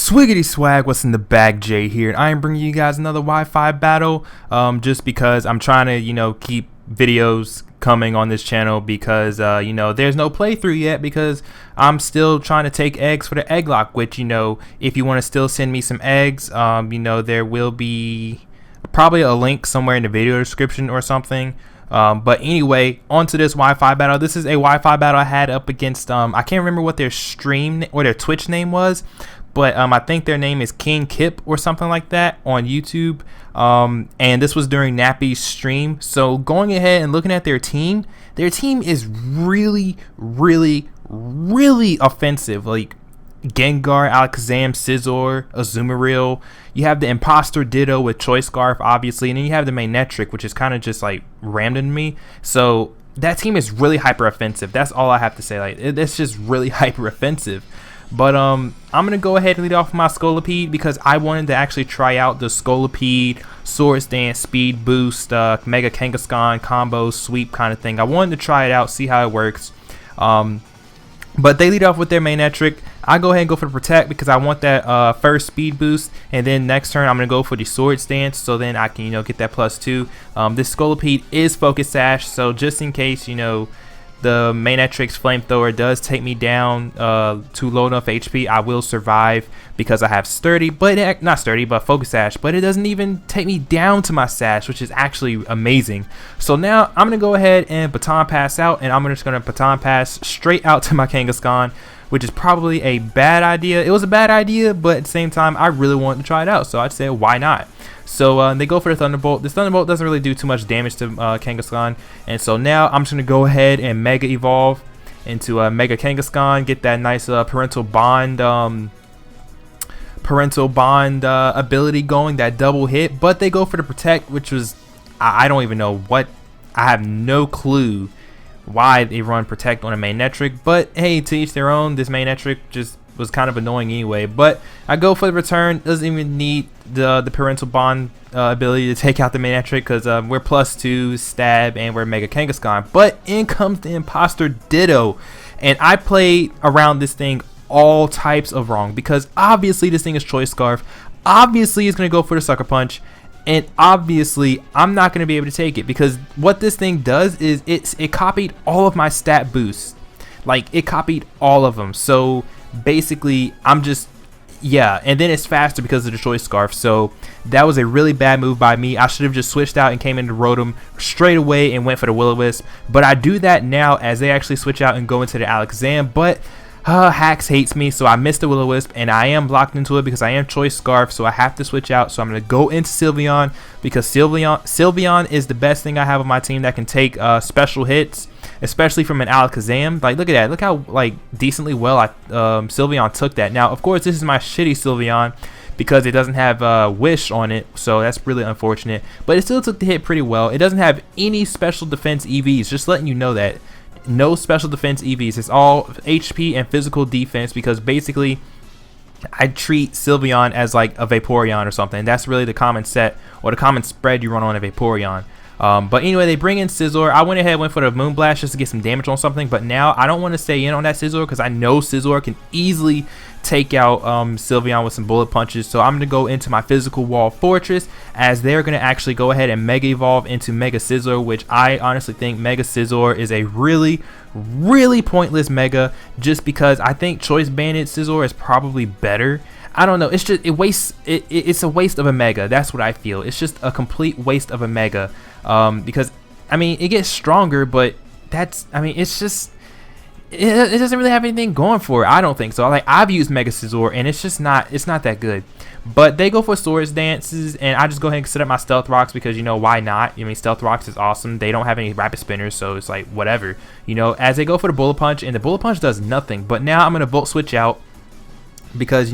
Swiggity swag, what's in the bag? Jay here, and I am bringing you guys another Wi-Fi battle. Just because I'm trying to, keep videos coming on this channel because, there's no playthrough yet because I'm still trying to take eggs for the Egglocke. Which, if you want to still send me some eggs, there will be probably a link somewhere in the video description or something. But anyway, on to this Wi-Fi battle. This is a Wi-Fi battle I had up against, I can't remember what their stream or their Twitch name was. But I think their name is King Kip or something like that on YouTube. And this was during Nappy's stream. So going ahead and looking at their team is really, really, really offensive. Like Gengar, Alakazam, Scizor, Azumarill. You have the Imposter Ditto with Choice Scarf, obviously. And then you have the Magnetric, which is kind of just like random to me. So that team is really hyper offensive. That's all I have to say. Like it's just really hyper offensive. But I'm gonna go ahead and lead off my Scolipede because I wanted to actually try out the Scolipede Swords Dance Speed Boost Mega Kangaskhan combo sweep kind of thing. I wanted to try it out, see how it works. But they lead off with their Magnetric. I go ahead and go for the Protect because I want that first speed boost, and then next turn I'm gonna go for the Swords Dance so then I can get that +2. This Scolipede is Focus Sash, so just in case the Magnetric's Flamethrower does take me down to low enough HP, I will survive because I have Sturdy, but not Sturdy, but Focus Sash. But it doesn't even take me down to my Sash, which is actually amazing. So now I'm gonna go ahead and Baton Pass out, and I'm just gonna Baton Pass straight out to my Kangaskhan, which is probably a bad idea. It was a bad idea, but at the same time, I really wanted to try it out, so I'd say why not. So they go for the Thunderbolt. This Thunderbolt doesn't really do too much damage to Kangaskhan, and so now I'm just gonna go ahead and Mega Evolve into Mega Kangaskhan, get that nice parental bond ability going, that double hit. But they go for the Protect, which was I don't even know what. I have no clue why they run Protect on a Magnetric, but hey, to each their own. This Magnetric just was kind of annoying anyway, but I go for the return. Doesn't even need the parental bond ability to take out the Magnetric because we're +2 stab and we're Mega Kangaskhan. But in comes the Imposter Ditto, and I played around this thing all types of wrong because obviously this thing is Choice Scarf, obviously it's going to go for the Sucker Punch, and obviously I'm not going to be able to take it because what this thing does is it copied all of my stat boosts. Like it copied all of them. So basically I'm just and then it's faster because of the Choice Scarf. So that was a really bad move by me. I should have just switched out and came into Rotom straight away and went for the Will-O-Wisp, but I do that now as they actually switch out and go into the Alakazam. But Hacks hates me, so I missed the Will-O-Wisp, and I am blocked into it because I am Choice Scarf, so I have to switch out. So I'm going to go into Sylveon because Sylveon is the best thing I have on my team that can take special hits, especially from an Alakazam. Like, look at that. Look how decently well Sylveon took that. Now, of course, this is my shitty Sylveon because it doesn't have Wish on it, so that's really unfortunate. But it still took the hit pretty well. It doesn't have any special defense EVs, just letting you know that. No special defense EVs. It's all HP and physical defense because basically I treat Sylveon as like a Vaporeon or something. That's really the common set or the common spread you run on a Vaporeon. But anyway, they bring in Scizor. I went ahead and went for the Moonblast just to get some damage on something, but now I don't want to stay in on that Scizor because I know Scizor can easily take out Sylveon with some bullet punches. So I'm going to go into my physical wall Fortress as they're going to actually go ahead and Mega Evolve into Mega Scizor, which I honestly think Mega Scizor is a really, really pointless Mega just because I think Choice Banded Scizor is probably better. I don't know. It's just it's a waste of a Mega. That's what I feel. It's just a complete waste of a Mega. Because I mean it gets stronger, but it's just it doesn't really have anything going for it. I don't think so. Like I've used Mega Scizor and it's not that good. But they go for Swords Dances, and I just go ahead and set up my Stealth Rocks because why not? I mean Stealth Rocks is awesome. They don't have any Rapid Spinners, so it's like whatever. As they go for the Bullet Punch, and the Bullet Punch does nothing. But now I'm gonna Volt Switch out because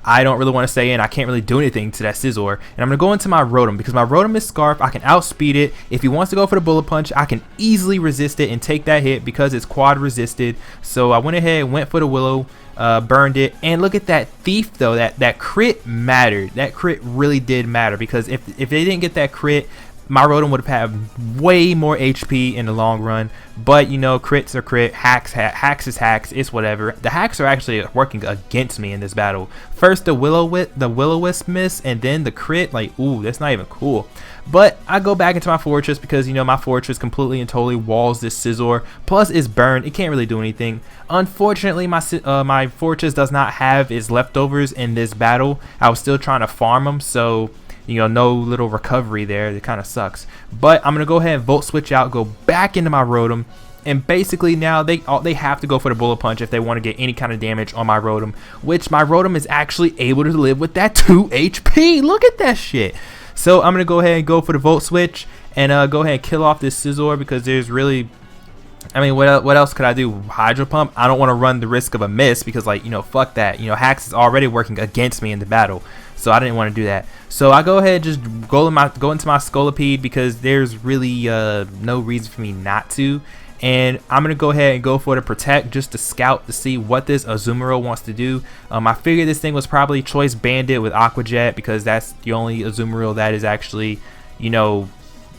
I don't really want to stay in. I can't really do anything to that Scizor. And I'm going to go into my Rotom because my Rotom is Scarf. I can outspeed it. If he wants to go for the Bullet Punch, I can easily resist it and take that hit because it's quad resisted. So I went ahead and went for the Willow, burned it. And look at that Thief though. That crit mattered. That crit really did matter because if they didn't get that crit, my Rotom would have had way more HP in the long run. But you know, crits are crit, hacks is hacks, it's whatever. The hacks are actually working against me in this battle. First the Will-O-Wisp miss, and then the crit. Like, ooh, that's not even cool. But I go back into my fortress because, you know, my fortress completely and totally walls this Scizor. Plus it's burned, it can't really do anything. Unfortunately, my fortress does not have its leftovers in this battle. I was still trying to farm them, so you know, no little recovery there. It kind of sucks. But I'm gonna go ahead and Volt Switch out, go back into my Rotom, and basically now they have to go for the Bullet Punch if they want to get any kind of damage on my Rotom, which my Rotom is actually able to live with that 2 HP. Look at that shit. So I'm gonna go ahead and go for the Volt Switch and go ahead and kill off this Scizor, because there's really, I mean, what else could I do? Hydro Pump? I don't want to run the risk of a miss because, like, you know, fuck that. You know, Hacks is already working against me in the battle, so I didn't want to do that. So I go ahead and just go into my Scolipede because there's really no reason for me not to. And I'm going to go ahead and go for the Protect just to scout to see what this Azumarill wants to do. I figured this thing was probably Choice Bandit with Aqua Jet because that's the only Azumarill that is actually, you know,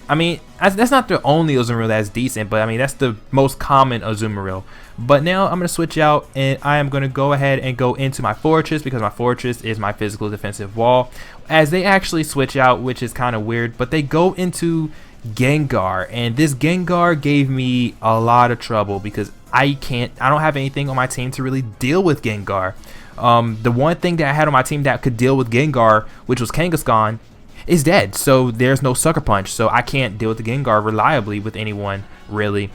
I mean, that's not the only Azumarill that's decent, but I mean, that's the most common Azumarill. But now I'm going to switch out, and I am going to go ahead and go into my Fortress because my Fortress is my physical defensive wall. As they actually switch out, which is kind of weird, but they go into Gengar, and this Gengar gave me a lot of trouble because I don't have anything on my team to really deal with Gengar. The one thing that I had on my team that could deal with Gengar, which was Kangaskhan, is dead, so there's no Sucker Punch, so I can't deal with the Gengar reliably with anyone really.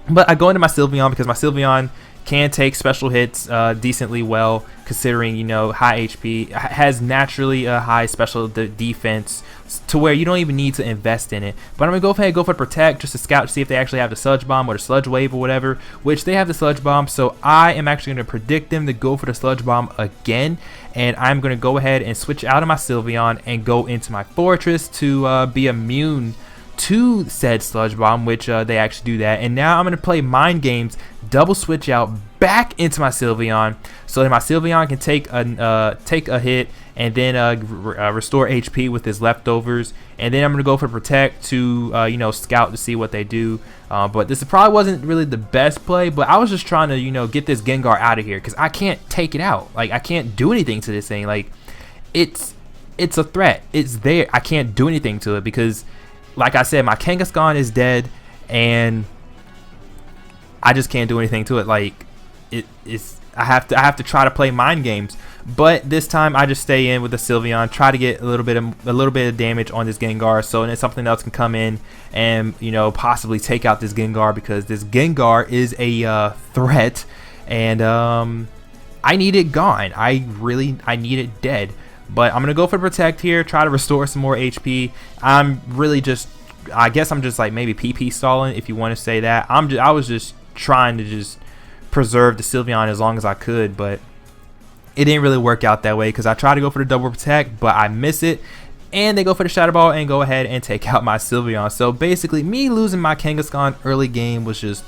But I go into my Sylveon because my Sylveon can take special hits decently well, considering, you know, high HP, has naturally a high special defense to where you don't even need to invest in it. But I'm gonna go ahead and go for Protect just to scout to see if they actually have the Sludge Bomb or the Sludge Wave or whatever, which they have the Sludge Bomb, so I am actually gonna predict them to go for the Sludge Bomb again, and I'm gonna go ahead and switch out of my Sylveon and go into my Fortress to be immune to said Sludge Bomb, which they actually do that. And now I'm going to play Mind Games, double switch out back into my Sylveon so that my Sylveon can take a hit and then restore HP with his leftovers. And then I'm going to go for Protect to you know, scout to see what they do. But this probably wasn't really the best play, but I was just trying to, you know, get this Gengar out of here because I can't take it out. Like, I can't do anything to this thing. Like, it's a threat. It's there. I can't do anything to it because, like I said, my Kangaskhan is dead, and I just can't do anything to it. Like, I have to try to play Mind Games, but this time I just stay in with the Sylveon, try to get a little bit of damage on this Gengar, so then something else can come in and, you know, possibly take out this Gengar, because this Gengar is a threat, and I need it gone. I need it dead. But I'm gonna go for Protect here, try to restore some more HP. I'm really just, I guess I'm just like maybe PP stalling, if you want to say that. I was just trying to just preserve the Sylveon as long as I could, but it didn't really work out that way because I tried to go for the double Protect, but I miss it, and they go for the Shadow Ball and go ahead and take out my Sylveon. So basically, me losing my Kangaskhan early game was just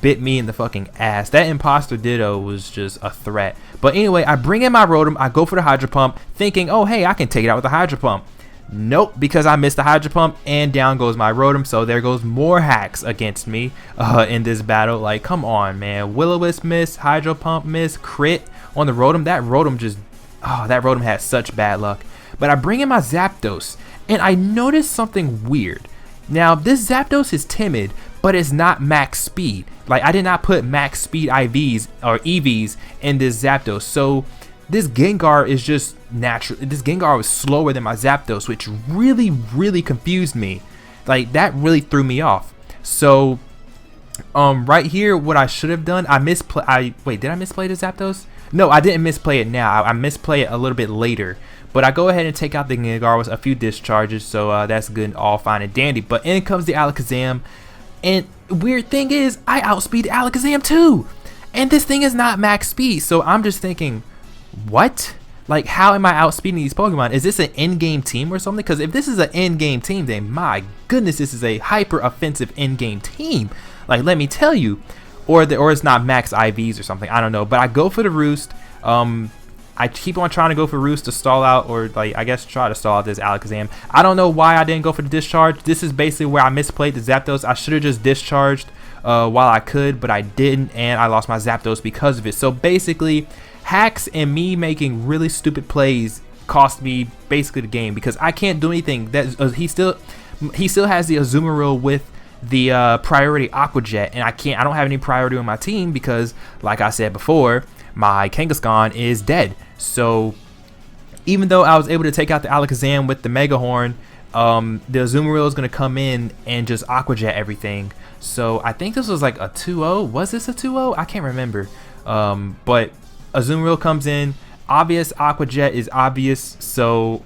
bit me in the fucking ass. That Imposter Ditto was just a threat. But anyway, I bring in my Rotom, I go for the Hydro Pump, thinking, oh hey, I can take it out with the Hydro Pump. Nope, because I missed the Hydro Pump, and down goes my Rotom. So there goes more hacks against me in this battle. Like, come on, man. Will-O-Wisp miss, Hydro Pump miss, crit on the Rotom. That Rotom just, oh, that Rotom had such bad luck. But I bring in my Zapdos, and I noticed something weird. Now, this Zapdos is timid, but it's not max speed. Like, I did not put max speed IVs or EVs in this Zapdos. So this Gengar is just natural. This Gengar was slower than my Zapdos, which really confused me. Like, that really threw me off. So right here, what I should have done, wait, did I misplay the Zapdos? No, I didn't misplay it now. I misplay it a little bit later. But I go ahead and take out the Gengar with a few discharges, so that's good and all fine and dandy. But in comes the Alakazam, and weird thing is, I outspeed Alakazam too, and this thing is not max speed. So I'm just thinking, what? Like, how am I outspeeding these Pokemon? Is this an in-game team or something? Because if this is an in-game team, then my goodness, this is a hyper offensive in-game team. Like, let me tell you, or it's not max IVs or something. I don't know. But I go for the Roost. I keep on trying to go for Roost to stall out, or like I guess try to stall out this Alakazam. I don't know why I didn't go for the discharge. This is basically where I misplayed the Zapdos. I should have just discharged while I could, but I didn't, and I lost my Zapdos because of it. So basically, hacks and me making really stupid plays cost me basically the game, because I can't do anything. That he still has the Azumarill with the priority Aqua Jet, and I don't have any priority on my team because, like I said before, my Kangaskhan is dead. So even though I was able to take out the Alakazam with the Mega Horn, the Azumarill is going to come in and just Aqua Jet everything. So I think this was like a 2-0. Was this a 2-0? I can't remember. But Azumarill comes in. Obvious Aqua Jet is obvious. So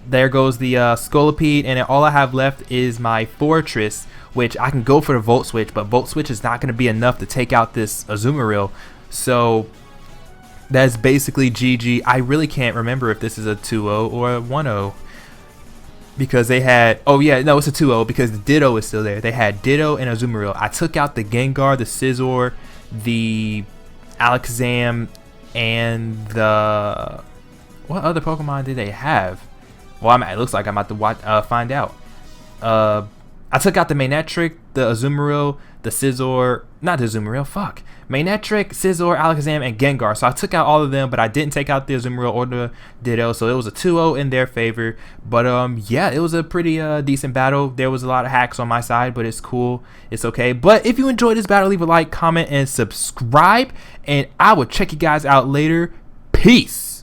there goes the Scolipede, and all I have left is my Fortress, which I can go for the Volt Switch, but Volt Switch is not going to be enough to take out this Azumarill. So that's basically GG. I really can't remember if this is a 2-0 or a 1-0, because they had, oh yeah, no, it's a 2-0 because the Ditto is still there. They had Ditto and Azumarill. I took out the Gengar, the Scizor, the Alakazam, and the, what other Pokemon did they have? Well, it looks like I'm about to find out. I took out the Manectric, the Azumarill, the Scizor, not the Azumarill, fuck. Manectric, Scizor, Alakazam, and Gengar. So I took out all of them, but I didn't take out the Azumarill or the Ditto, so it was a 2-0 in their favor. But yeah, it was a pretty decent battle. There was a lot of hacks on my side, but it's cool. It's okay. But if you enjoyed this battle, leave a like, comment, and subscribe. And I will check you guys out later. Peace.